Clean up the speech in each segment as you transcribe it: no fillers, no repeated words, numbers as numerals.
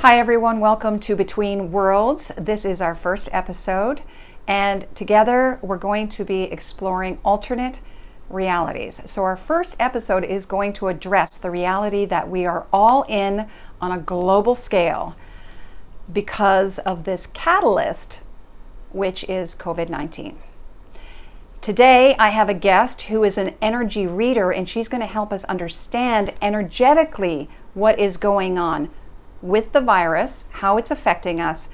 Hi everyone, welcome to Between Worlds. This is our first episode, and together we're going to be exploring alternate realities. So our first episode is going to address the reality that we are all in on a global scale because of this catalyst, which is COVID-19. Today I have a guest who is an energy reader, and she's going to help us understand energetically what is going on with the virus, how it's affecting us,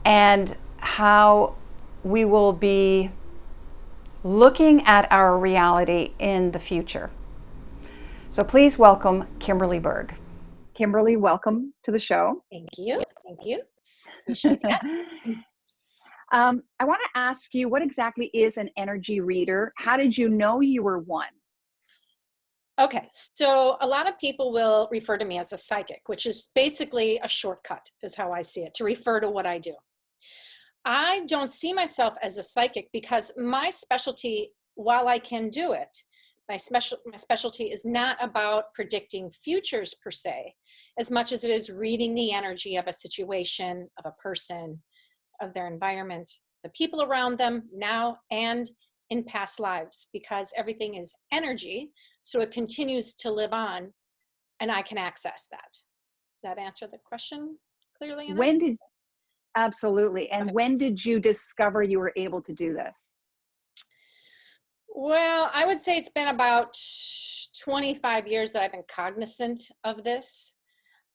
and how we will be looking at our reality in the future. So please welcome Kimberly Berg. Kimberly, welcome to the show. Thank you. Thank you. Appreciate that. I want to ask you, what exactly is an energy reader? How did you know you were one? Okay, so a lot of people will refer to me as a psychic, which is basically a shortcut, is how I see it, to refer to what I do. I don't see myself as a psychic because my specialty, while I can do it, my specialty is not about predicting futures per se, as much as it is reading the energy of a situation, of a person, of their environment, the people around them now and in past lives, because everything is energy, so it continues to live on, and I can access that. Does that answer the question clearly enough? Absolutely. And when did you discover you were able to do this? Well, I would say it's been about 25 years that I've been cognizant of this.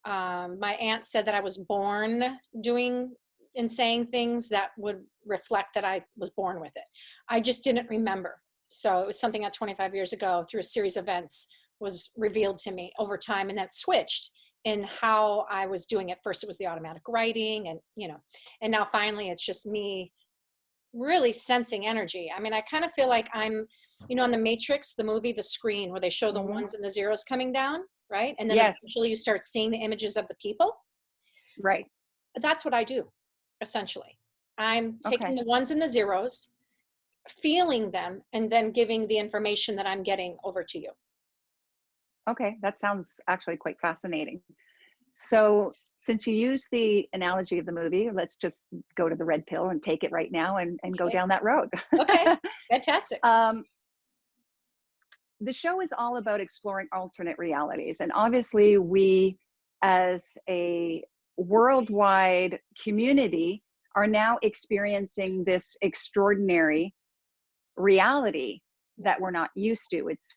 My aunt said that I was born doing and saying things that would reflect that I was born with it. I just didn't remember. So it was something that 25 years ago, through a series of events, was revealed to me over time, and that switched in how I was doing it. First, it was the automatic writing, and now finally it's just me really sensing energy. I mean, I kind of feel like I'm, on the Matrix, the movie, the screen where they show the ones and the zeros coming down, right? And then eventually you start seeing the images of the people. Right. That's what I do. Essentially, I'm taking the ones and the zeros, feeling them, and then giving the information that I'm getting over to you. Okay, that sounds actually quite fascinating. So since you use the analogy of the movie, let's just go to the red pill and take it right now and go down that road. Okay, fantastic. The show is all about exploring alternate realities. And obviously we, as a worldwide community, are now experiencing this extraordinary reality that we're not used to. It's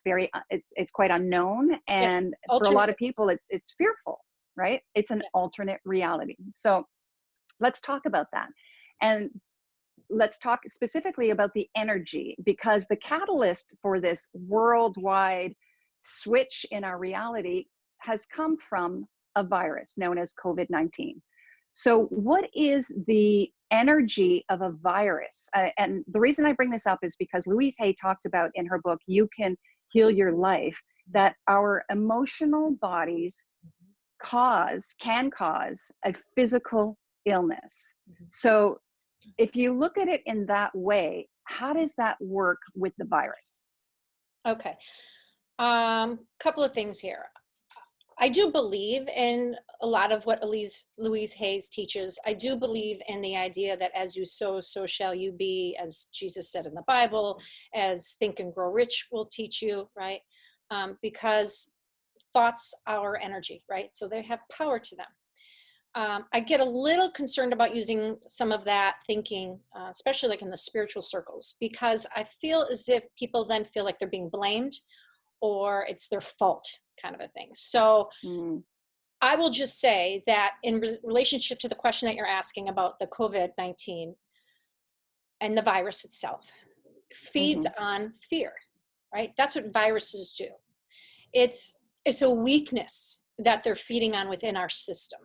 quite unknown, and for a lot of people it's fearful, right? It's an alternate reality. So let's talk about that, and let's talk specifically about the energy, because the catalyst for this worldwide switch in our reality has come from a virus known as COVID-19. So what is the energy of a virus? And the reason I bring this up is because Louise Hay talked about in her book, You Can Heal Your Life, that our emotional bodies can cause a physical illness. So if you look at it in that way, how does that work with the virus? Okay. Couple of things here. I do believe in a lot of what Louise Hay teaches. I do believe in the idea that as you sow, so shall you be, as Jesus said in the Bible, as Think and Grow Rich will teach you, right? Because thoughts are energy, right? So they have power to them. I get a little concerned about using some of that thinking, especially like in the spiritual circles, because I feel as if people then feel like they're being blamed or it's their fault, kind of a thing. So I will just say that in relationship to the question that you're asking about the COVID-19 and the virus itself, feeds on fear, right? That's what viruses do. It's a weakness that they're feeding on within our system,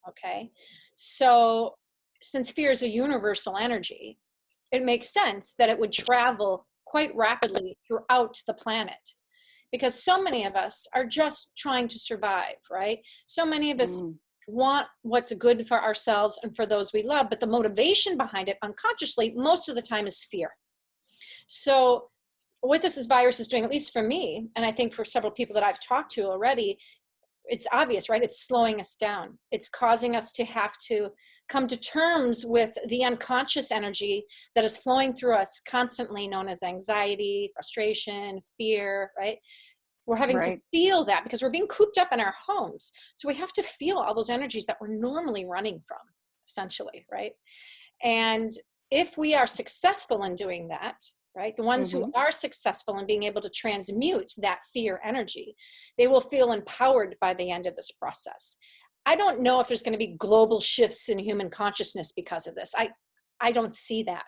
okay? So since fear is a universal energy, it makes sense that it would travel quite rapidly throughout the planet, because so many of us are just trying to survive, right? So many of us want what's good for ourselves and for those we love, but the motivation behind it unconsciously most of the time is fear. So what this virus is doing, at least for me, and I think for several people that I've talked to already, it's obvious, right? It's slowing us down. It's causing us to have to come to terms with the unconscious energy that is flowing through us constantly, known as anxiety, frustration, fear, right? We're having to feel that because we're being cooped up in our homes. So we have to feel all those energies that we're normally running from, essentially, right? And if we are successful in doing that, right, the ones who are successful in being able to transmute that fear energy, they will feel empowered by the end of this process. I don't know if there's going to be global shifts in human consciousness because of this. I don't see that.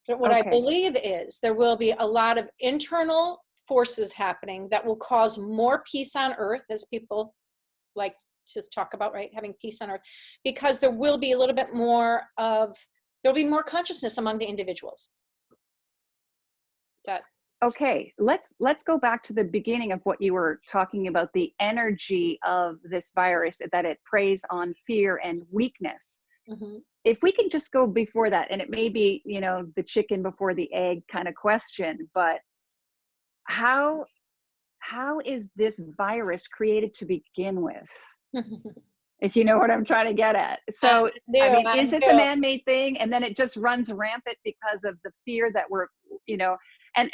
But what I believe is there will be a lot of internal forces happening that will cause more peace on earth, as people like to talk about, right? Having peace on earth, because there will be a little bit more of, there'll be more consciousness among the individuals. Okay, let's go back to the beginning of what you were talking about, the energy of this virus, that it preys on fear and weakness. If we can just go before that, and it may be, you know, the chicken before the egg kind of question, but how is this virus created to begin with? If you know what I'm trying to get at. So, I mean, is this a man-made thing? And then it just runs rampant because of the fear that we're, you know, and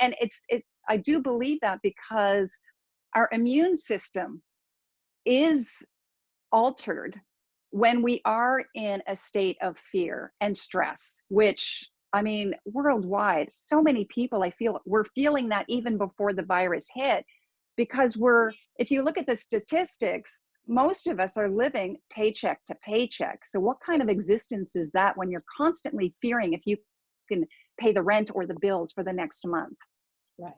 I do believe that because our immune system is altered when we are in a state of fear and stress, which, I mean, worldwide, so many people, I feel, we're feeling that even before the virus hit, because if you look at the statistics, most of us are living paycheck to paycheck. So what kind of existence is that when you're constantly fearing if you can pay the rent or the bills for the next month? Right.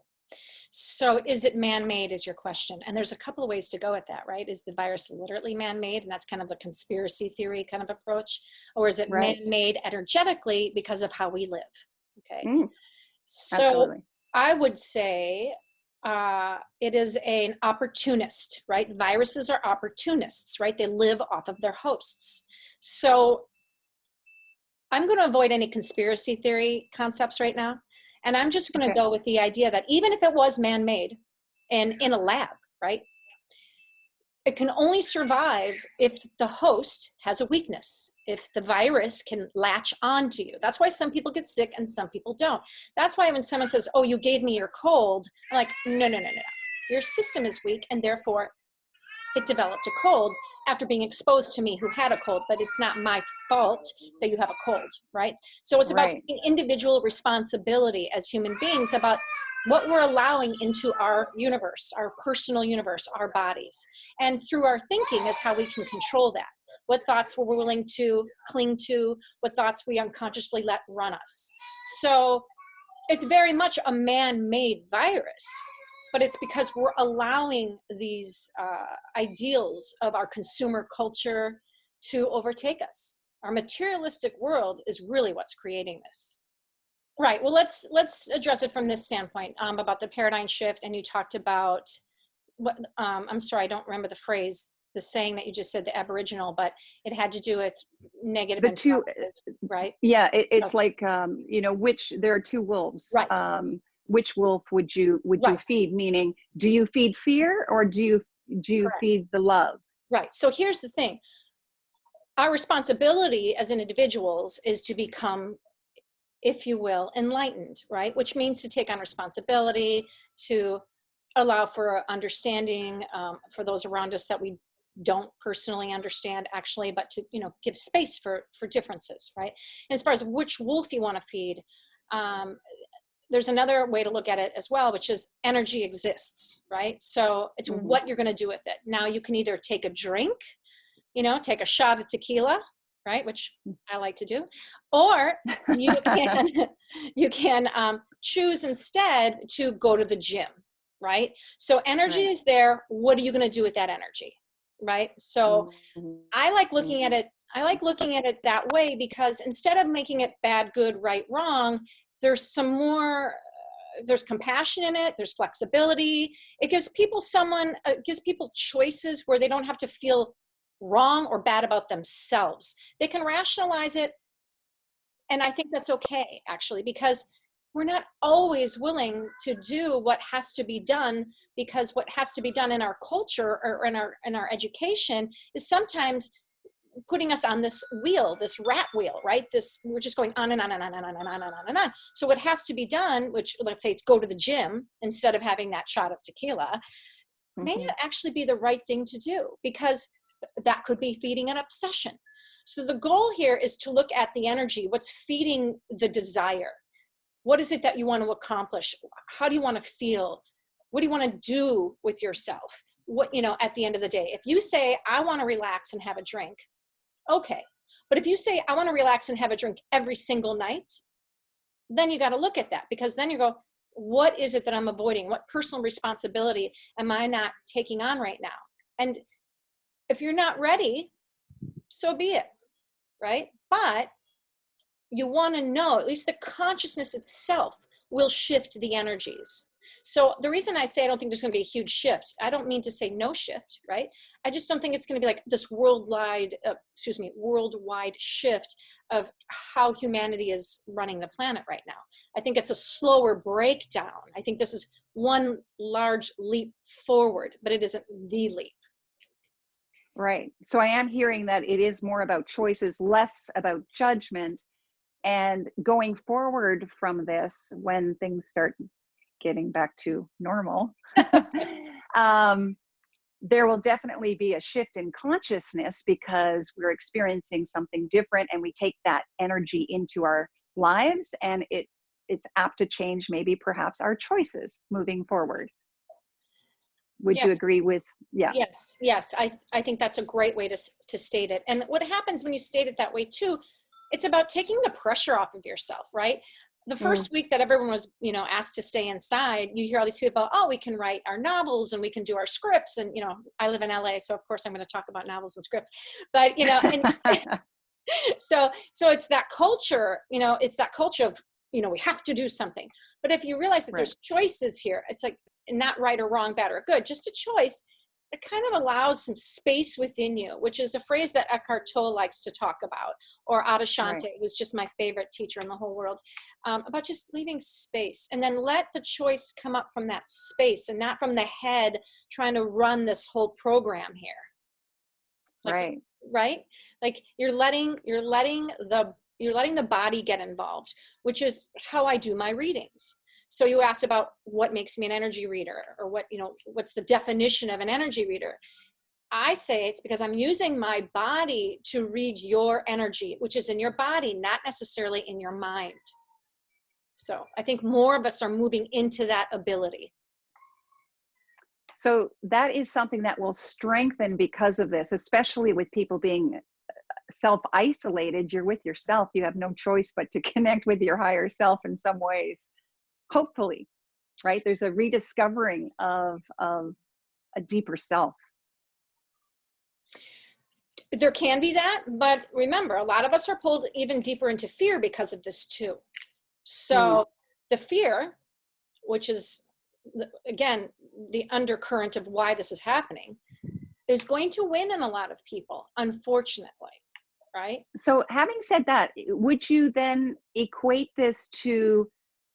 So is it man-made is your question. And there's a couple of ways to go at that, right? Is the virus literally man-made? And that's kind of the conspiracy theory kind of approach. Or is it man-made energetically because of how we live? Okay. So absolutely. I would say it is an opportunist, right? Viruses are opportunists, right? They live off of their hosts. So I'm going to avoid any conspiracy theory concepts right now. And I'm just going to go with the idea that even if it was man-made and in a lab, right, it can only survive if the host has a weakness, if the virus can latch onto you. That's why some people get sick and some people don't. That's why when someone says, oh, you gave me your cold, I'm like, no. Your system is weak, and therefore it developed a cold after being exposed to me who had a cold, but it's not my fault that you have a cold, right? So it's about taking individual responsibility as human beings about what we're allowing into our universe, our personal universe, our bodies. And through our thinking is how we can control that. What thoughts we're willing to cling to, what thoughts we unconsciously let run us. So it's very much a man-made virus, but it's because we're allowing these ideals of our consumer culture to overtake us. Our materialistic world is really what's creating this. Right, well, let's address it from this standpoint about the paradigm shift. And you talked about, what I'm sorry, I don't remember the phrase, the saying that you just said, the Aboriginal, but it had to do with negative and positive, right? Yeah, it's like, you know, there are two wolves. Right. Which wolf would you feed? Meaning, do you feed fear or do you feed the love? Right. So here's the thing. Our responsibility as individuals is to become, if you will, enlightened, right? Which means to take on responsibility, to allow for understanding for those around us that we don't personally understand actually, but to, you know, give space for differences, right? And as far as which wolf you want to feed, there's another way to look at it as well, which is energy exists, right? So it's what you're going to do with it. Now you can either take a drink, you know, take a shot of tequila, right? Which I like to do, or you can choose instead to go to the gym, right? So energy is there. What are you going to do with that energy, right? So I like looking at it. I like looking at it that way because instead of making it bad, good, right, wrong, there's some more, there's compassion in it. There's flexibility. It gives people gives people choices where they don't have to feel wrong or bad about themselves. They can rationalize it. And I think that's okay, actually, because we're not always willing to do what has to be done, because what has to be done in our culture or in our education is sometimes putting us on this wheel, this rat wheel, right? We're just going on and on and on and on and on and on and on. So what has to be done, which let's say it's go to the gym instead of having that shot of tequila, may not actually be the right thing to do, because that could be feeding an obsession. So the goal here is to look at the energy, what's feeding the desire. What is it that you want to accomplish? How do you want to feel? What do you want to do with yourself? What, at the end of the day, if you say, I want to relax and have a drink, okay. But if you say, I want to relax and have a drink every single night, then you got to look at that, because then you go, what is it that I'm avoiding? What personal responsibility am I not taking on right now? And if you're not ready, so be it, right? But you want to know, at least the consciousness itself will shift the energies. So the reason I say I don't think there's going to be a huge shift, I don't mean to say no shift, right? I just don't think it's going to be like this worldwide shift of how humanity is running the planet right now. I think it's a slower breakdown. I think this is one large leap forward, but it isn't the leap. Right. So I am hearing that it is more about choices, less about judgment. And going forward from this, when things start getting back to normal, there will definitely be a shift in consciousness, because we're experiencing something different and we take that energy into our lives, and it's apt to change maybe perhaps our choices moving forward. Would you agree with? Yeah. Yes. I think that's a great way to state it. And what happens when you state it that way too, it's about taking the pressure off of yourself, right? The first week that everyone was, asked to stay inside, you hear all these people, oh, we can write our novels and we can do our scripts. And, I live in LA, so of course I'm going to talk about novels and scripts, but, and so it's that culture, it's that culture of, we have to do something. But if you realize that there's choices here, it's like not right or wrong, bad or good, just a choice. It kind of allows some space within you, which is a phrase that Eckhart Tolle likes to talk about, or Adashante, who's just my favorite teacher in the whole world, about just leaving space, and then let the choice come up from that space and not from the head trying to run this whole program here. Right? Like you're letting the body get involved, which is how I do my readings. So you asked about what makes me an energy reader, or what's the definition of an energy reader? I say it's because I'm using my body to read your energy, which is in your body, not necessarily in your mind. So I think more of us are moving into that ability. So that is something that will strengthen because of this, especially with people being self-isolated. You're with yourself. You have no choice but to connect with your higher self in some ways. Hopefully, right? There's a rediscovering of a deeper self. There can be that, but remember, a lot of us are pulled even deeper into fear because of this too. So the fear, which is, again, the undercurrent of why this is happening, is going to win in a lot of people, unfortunately, right? So having said that, would you then equate this to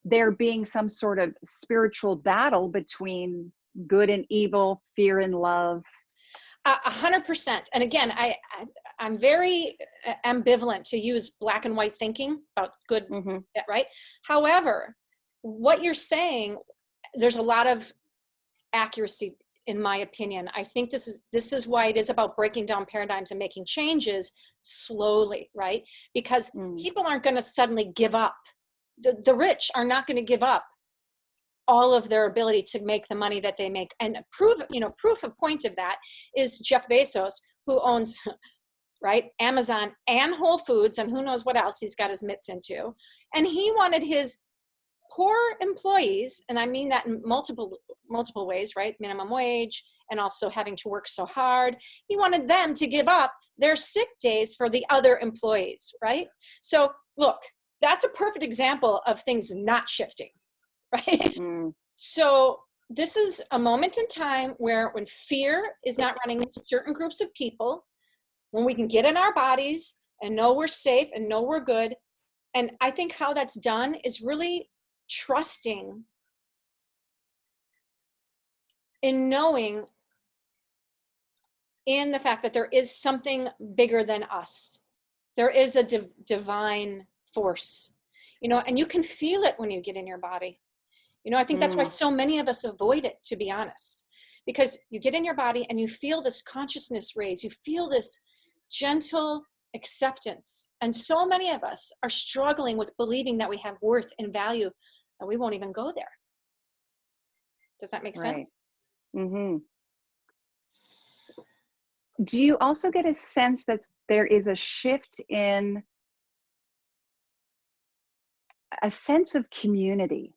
there being some sort of spiritual battle between good and evil, fear and love? 100%. And again, I'm very ambivalent to use black and white thinking about good, right? However, what you're saying, there's a lot of accuracy, in my opinion. I think this is why it is about breaking down paradigms and making changes slowly, right? Because people aren't going to suddenly give up. The rich are not going to give up all of their ability to make the money that they make. And proof of point of that is Jeff Bezos, who owns, right, Amazon and Whole Foods and who knows what else he's got his mitts into. And he wanted his poor employees, and I mean that in multiple ways, right? Minimum wage, and also having to work so hard. He wanted them to give up their sick days for the other employees, right? So look, that's a perfect example of things not shifting, right? So this is a moment in time when fear is not running certain groups of people, when we can get in our bodies and know we're safe and know we're good. And I think how that's done is really trusting in knowing in the fact that there is something bigger than us. There is a divine force, you know, and you can feel it when you get in your body. You know, I think that's why so many of us avoid it, to be honest, because you get in your body and you feel this consciousness raise, you feel this gentle acceptance. And so many of us are struggling with believing that we have worth and value, and we won't even go there. Does that make sense? Mm-hmm. Do you also get a sense that there is a shift in a sense of community,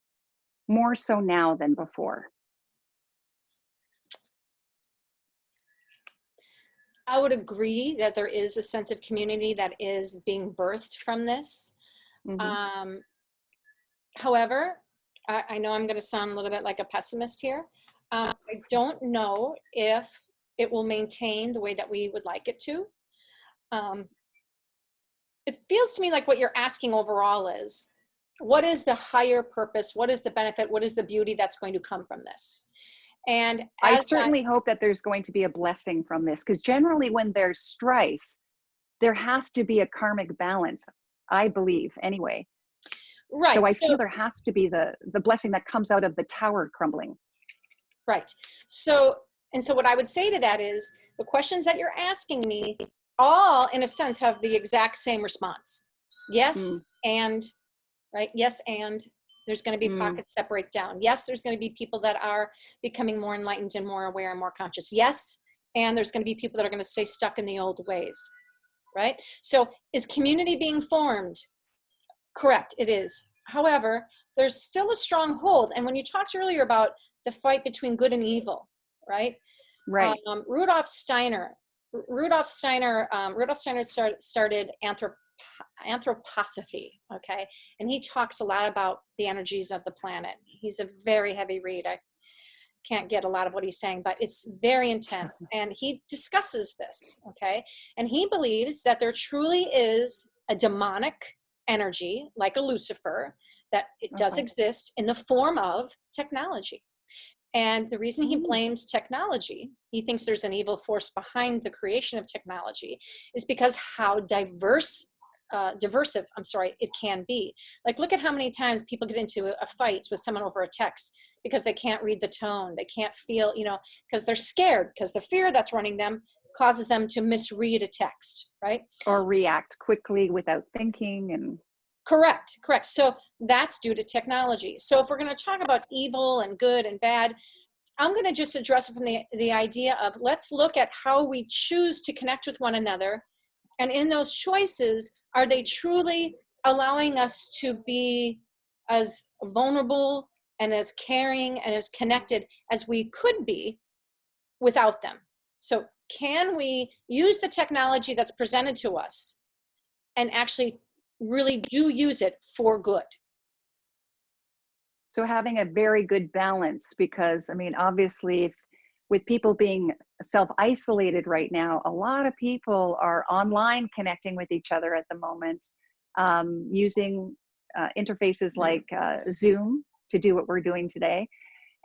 more so now than before? I would agree that there is a sense of community that is being birthed from this. Mm-hmm. However, I know I'm going to sound a little bit like a pessimist here. I don't know if it will maintain the way that we would like it to. It feels to me like what you're asking overall is, what is the higher purpose? What is the benefit? What is the beauty that's going to come from this? And I as certainly hope that there's going to be a blessing from this, because generally when there's strife, there has to be a karmic balance, I believe, anyway. right. So I feel there has to be the blessing that comes out of the tower crumbling. Right. So what I would say to that is the questions that you're asking me all, in a sense, have the exact same response. Yes, and, right? Yes, and there's going to be pockets that break down. Yes, there's going to be people that are becoming more enlightened and more aware and more conscious. Yes, and there's going to be people that are going to stay stuck in the old ways, right? So is community being formed? Correct, it is. However, there's still a strong hold. And when you talked earlier about the fight between good and evil, right? Right. Rudolf Steiner started anthroposophy, okay? And he talks a lot about the energies of the planet. He's a very heavy read. I can't get a lot of what he's saying, but it's very intense. And he discusses this, okay? And he believes that there truly is a demonic energy, like a Lucifer, that it does exist in the form of technology. And the reason he blames technology, he thinks there's an evil force behind the creation of technology, is because how diversive it can be. Like, look at how many times people get into a fight with someone over a text because they can't read the tone, they can't feel, you know, because they're scared, because the fear that's running them causes them to misread a text, right? Or react quickly without thinking. And Correct. So that's due to technology. So if we're going to talk about evil and good and bad, I'm going to just address it from the idea of, let's look at how we choose to connect with one another. And in those choices, are they truly allowing us to be as vulnerable and as caring and as connected as we could be without them? So can we use the technology that's presented to us and actually really do use it for good? so having a very good balance, because I mean, obviously, with people being self-isolated right now, a lot of people are online connecting with each other at the moment, using interfaces like Zoom to do what we're doing today,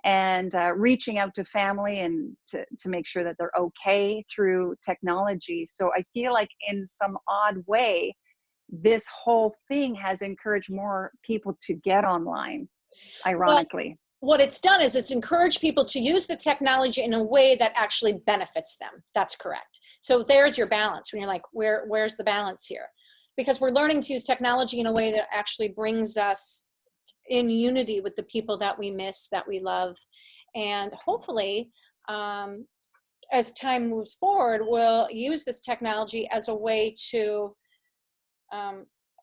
and reaching out to family and to make sure that they're okay through technology. So I feel like in some odd way, this whole thing has encouraged more people to get online, ironically. Well, what it's done is it's encouraged people to use the technology in a way that actually benefits them. That's correct. So there's your balance when you're like, where's the balance here? Because we're learning to use technology in a way that actually brings us in unity with the people that we miss, that we love. And hopefully, as time moves forward, we'll use this technology as a way to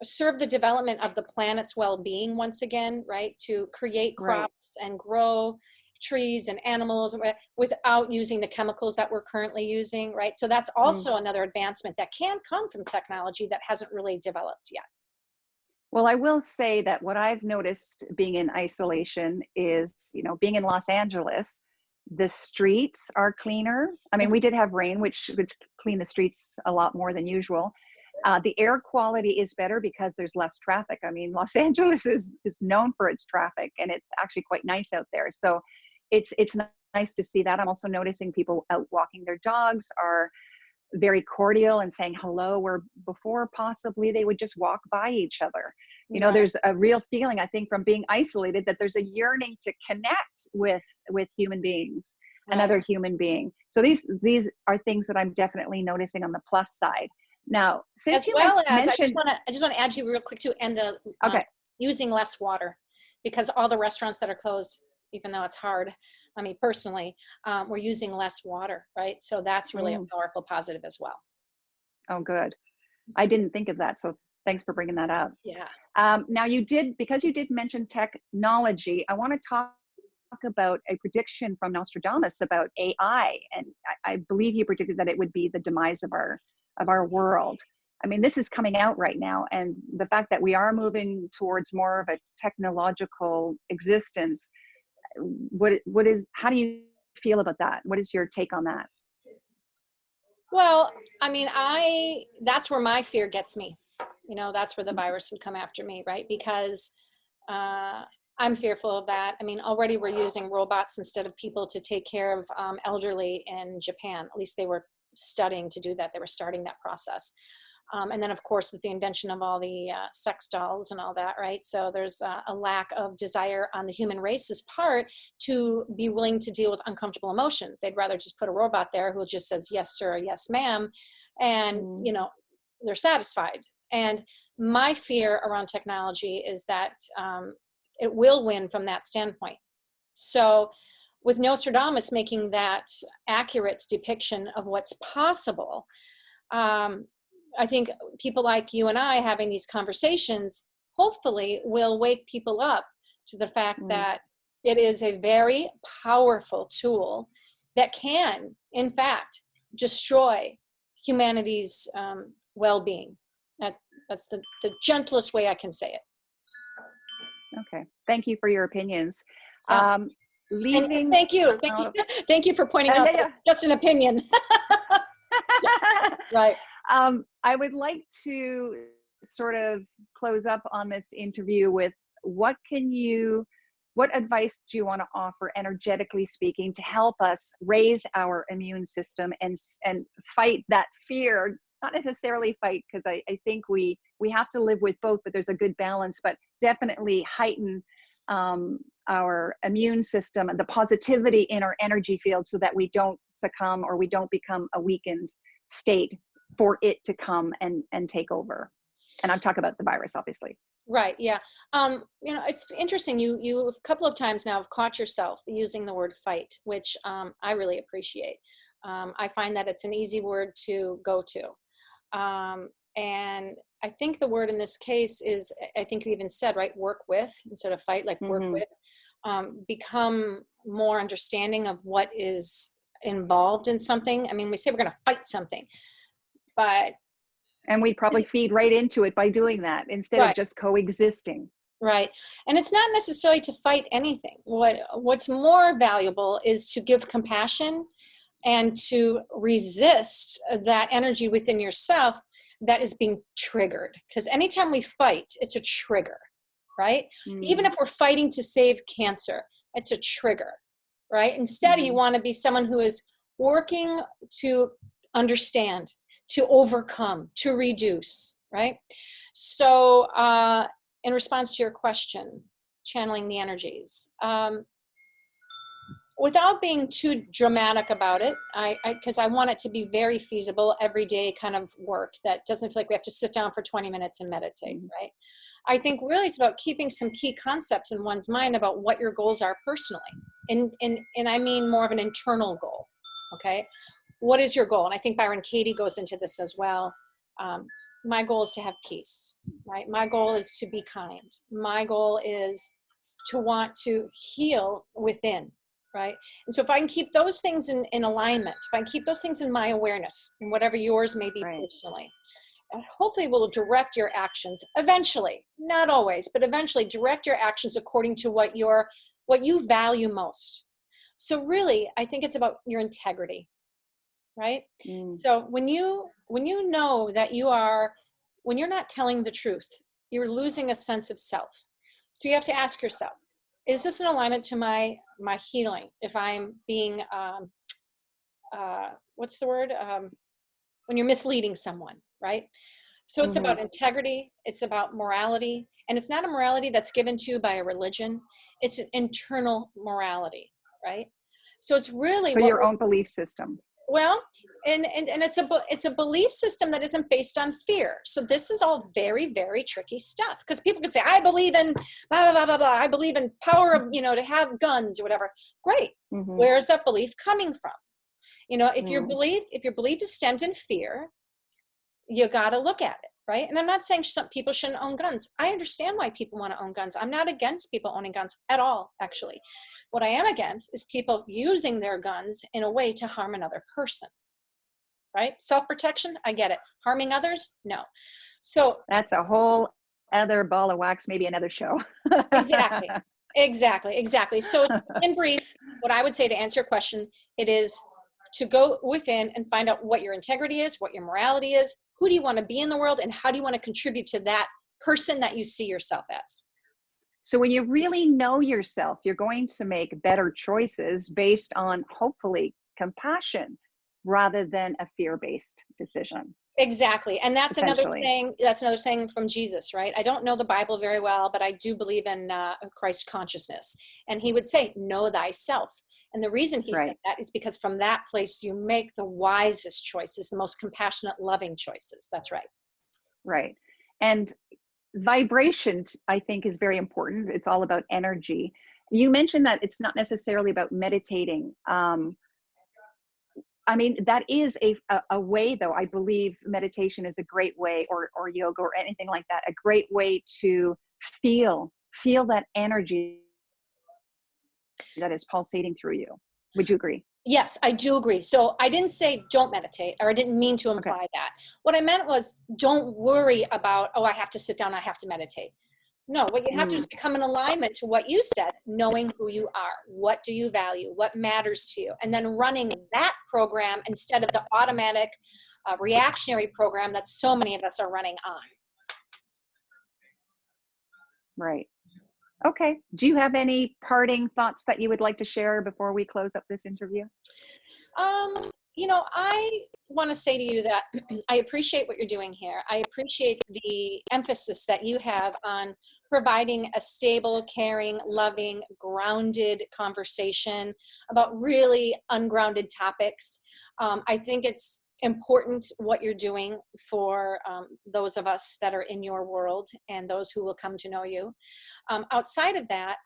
serve the development of the planet's well-being once again, right? To create crops and grow trees and animals without using the chemicals that we're currently using, right? So that's also another advancement that can come from technology that hasn't really developed yet. Well, I will say that what I've noticed being in isolation is, you know, being in Los Angeles, the streets are cleaner. I mean, we did have rain, which cleaned the streets a lot more than usual. The air quality is better because there's less traffic. I mean, Los Angeles is known for its traffic, and it's actually quite nice out there. So it's nice to see that. I'm also noticing people out walking their dogs are very cordial and saying hello, where before possibly they would just walk by each other. You know, Right. there's a real feeling, I think, from being isolated, that there's a yearning to connect with human beings, Right. another human being. So these are things that I'm definitely noticing on the plus side. Now, since As you well as, mentioned, I just want to add you real quick too, and the okay, using less water, because all the restaurants that are closed, even though it's hard, I mean, personally, we're using less water, right? So that's really a mm, powerful positive as well. oh, good. I didn't think of that, so thanks for bringing that up. Yeah. Now because you did mention technology, I want to talk about a prediction from Nostradamus about AI, and I believe you predicted that it would be the demise of our world. I mean, this is coming out right now, and the fact that we are moving towards more of a technological existence. How do you feel about that? What is your take on that? Well, I mean, that's where my fear gets me. You know, that's where the virus would come after me, right? Because uh, I'm fearful of that. I mean, already we're using robots instead of people to take care of elderly in Japan. At least they were studying to do that. They were starting that process. And then, of course, with the invention of all the sex dolls and all that, right? So there's a lack of desire on the human race's part to be willing to deal with uncomfortable emotions. They'd rather just put a robot there who just says, yes, sir, yes, ma'am. And, Mm, you know, they're satisfied. And my fear around technology is that it will win from that standpoint. So with Nostradamus making that accurate depiction of what's possible, um, I think people like you and I having these conversations hopefully will wake people up to the fact mm. that it is a very powerful tool that can, in fact, destroy humanity's well-being. That's the gentlest way I can say it. Okay. Thank you for your opinions. Yeah. Um, And leaving thank you. out, Thank you for pointing out that yeah, it's just an opinion. yeah. Right. I would like to sort of close up on this interview with what advice do you want to offer, energetically speaking, to help us raise our immune system and fight that fear? Not necessarily fight, because I think we have to live with both, but there's a good balance, but definitely heighten our immune system and the positivity in our energy field so that we don't succumb or we don't become a weakened state for it to come and take over. And I'm talking about the virus, obviously. Right. Yeah. You know, it's interesting. You a couple of times now have caught yourself using the word fight, which I really appreciate. I find that it's an easy word to go to. And I think the word in this case is, I think you even said, right, work with instead of fight, like work Mm-hmm. with, become more understanding of what is involved in something. I mean, we say we're going to fight something, but And we'd probably feed right into it by doing that instead of right. just coexisting. Right. And it's not necessarily to fight anything. What's more valuable is to give compassion and to resist that energy within yourself that is being triggered. Because anytime we fight, it's a trigger, right? Even Mm, if we're fighting to save cancer, it's a trigger, right? Instead, you mm, want to be someone who is working to understand, to overcome, to reduce, right? So, in response to your question, channeling the energies. Without being too dramatic about it, because I want it to be very feasible, everyday kind of work that doesn't feel like we have to sit down for 20 minutes and meditate, mm. right? I think really it's about keeping some key concepts in one's mind about what your goals are personally. And I mean more of an internal goal, okay? What is your goal? And I think Byron Katie goes into this as well. My goal is to have peace, right? My goal is to be kind. My goal is to want to heal within, right? And so if I can keep those things in alignment, if I can keep those things in my awareness, and whatever yours may be Right. personally, hopefully will direct your actions eventually, not always, but eventually direct your actions according to what you value most. So really, I think it's about your integrity, right? Mm, So when you know that you are when you're not telling the truth, you're losing a sense of self. So you have to ask yourself, is this in alignment to my healing? If I'm being, what's the word? When you're misleading someone, right? So it's about integrity, it's about morality, and it's not a morality that's given to you by a religion. It's an internal morality, right? So it's really So your own belief system. well, and it's a belief system that isn't based on fear. So this is all very, very tricky stuff, because people can say, I believe in blah, blah, blah, blah, blah. I believe in power of, to have guns or whatever. Great. Where's that belief coming from? If your belief is stemmed in fear, you got to look at it, right? And I'm not saying some people shouldn't own guns. I understand why people want to own guns. I'm not against people owning guns at all, actually. What I am against is people using their guns in a way to harm another person, right? Self-protection, I get it. Harming others, no. So that's a whole other ball of wax, maybe another show. Exactly. So in brief, what I would say to answer your question, it is to go within and find out what your integrity is, what your morality is, who do you want to be in the world, and how do you want to contribute to that person that you see yourself as. So when you really know yourself, you're going to make better choices based on, hopefully, compassion rather than a fear-based decision. Exactly. And that's another saying from Jesus, right? I don't know the Bible very well, but I do believe in Christ consciousness. And he would say, know thyself. And the reason he said that is because from that place, you make the wisest choices, the most compassionate, loving choices. That's right. Right. And vibration, I think, is very important. It's all about energy. You mentioned that it's not necessarily about meditating. I mean, that is a way, though. I believe meditation is a great way, or yoga or anything like that, a great way to feel that energy that is pulsating through you. Would you agree? Yes, I do agree. So I didn't say don't meditate, or I didn't mean to imply that. What I meant was don't worry about, I have to sit down, I have to meditate. No, what you have to do is become in alignment to what you said, knowing who you are. What do you value? What matters to you? And then running that program instead of the automatic reactionary program that so many of us are running on. Right. Okay. Do you have any parting thoughts that you would like to share before we close up this interview? I want to say to you that I appreciate what you're doing here. I appreciate the emphasis that you have on providing a stable, caring, loving, grounded conversation about really ungrounded topics. I think it's important what you're doing for those of us that are in your world and those who will come to know you. Outside of that,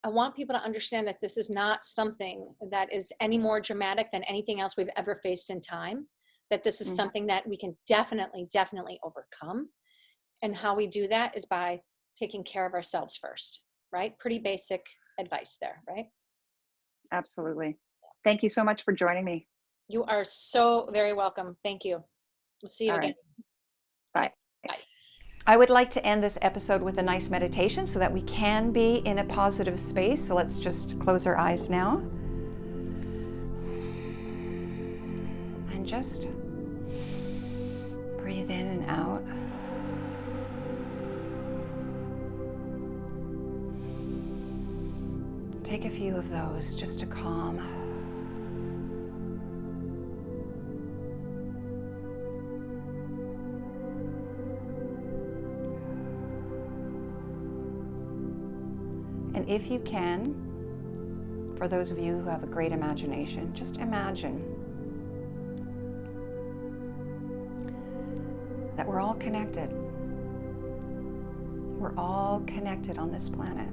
I want people to understand that this is not something that is any more dramatic than anything else we've ever faced in time, that this is something that we can definitely overcome. And how we do that is by taking care of ourselves first, right? Pretty basic advice there, right? Absolutely. Thank you so much for joining me. You are so very welcome. Thank you. We'll see you again. Bye. Bye. I would like to end this episode with a nice meditation so that we can be in a positive space. So let's just close our eyes now. And just breathe in and out. Take a few of those just to calm. And if you can, for those of you who have a great imagination, just imagine that we're all connected. We're all connected on this planet.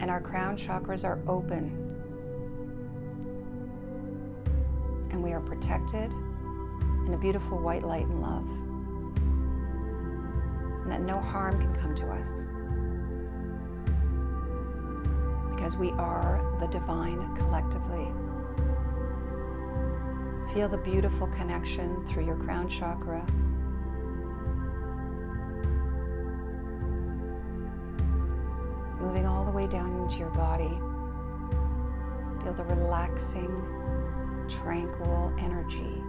And our crown chakras are open. And we are protected in a beautiful white light and love. And that no harm can come to us. Because we are the divine collectively. Feel the beautiful connection through your crown chakra. Moving all the way down into your body. Feel the relaxing tranquil energy.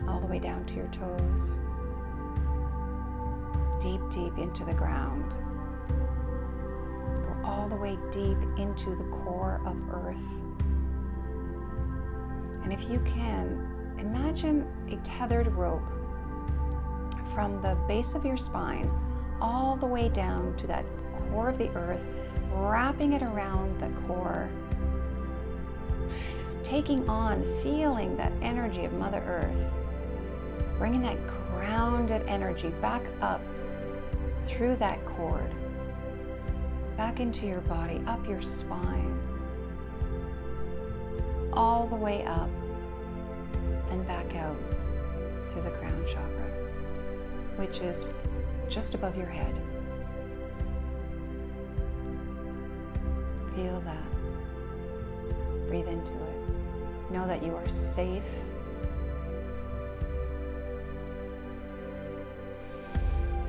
All the way down to your toes. Deep, deep into the ground. Go all the way deep into the core of Earth. And if you can, imagine a tethered rope from the base of your spine all the way down to that core of the Earth, wrapping it around the core, taking on, feeling that energy of Mother Earth, bringing that grounded energy back up through that cord, back into your body, up your spine, all the way up and back out through the crown chakra, which is just above your head. Feel that. Breathe into it. Know that you are safe.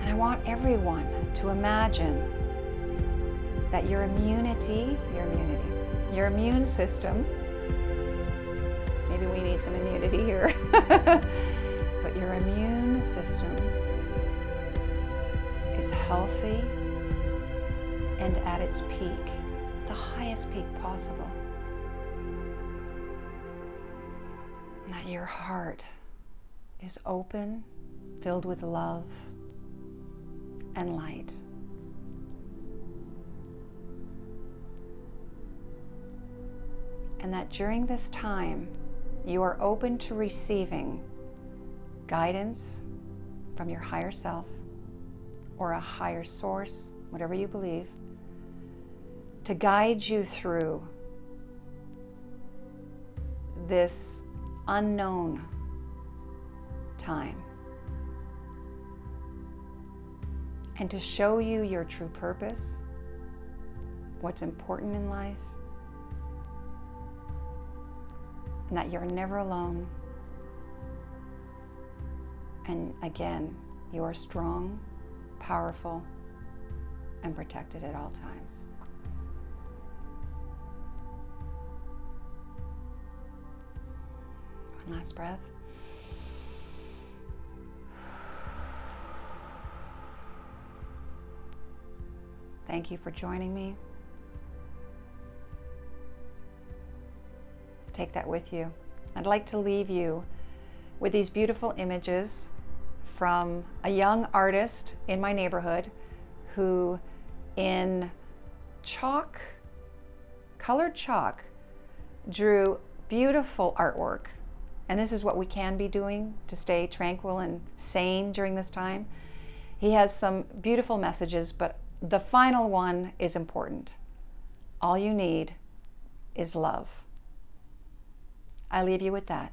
And I want everyone to imagine that your immune system, maybe we need some immunity here, but your immune system is healthy and at its peak, the highest peak possible. And that your heart is open, filled with love and light. And that during this time, you are open to receiving guidance from your higher self or a higher source, whatever you believe, to guide you through this unknown time and to show you your true purpose, what's important in life, and that you're never alone. And again, you are strong, powerful, and protected at all times. One last breath. Thank you for joining me. Take that with you. I'd like to leave you with these beautiful images from a young artist in my neighborhood who in chalk, colored chalk, drew beautiful artwork. And this is what we can be doing to stay tranquil and sane during this time. He has some beautiful messages, but the final one is important. All you need is love. I leave you with that.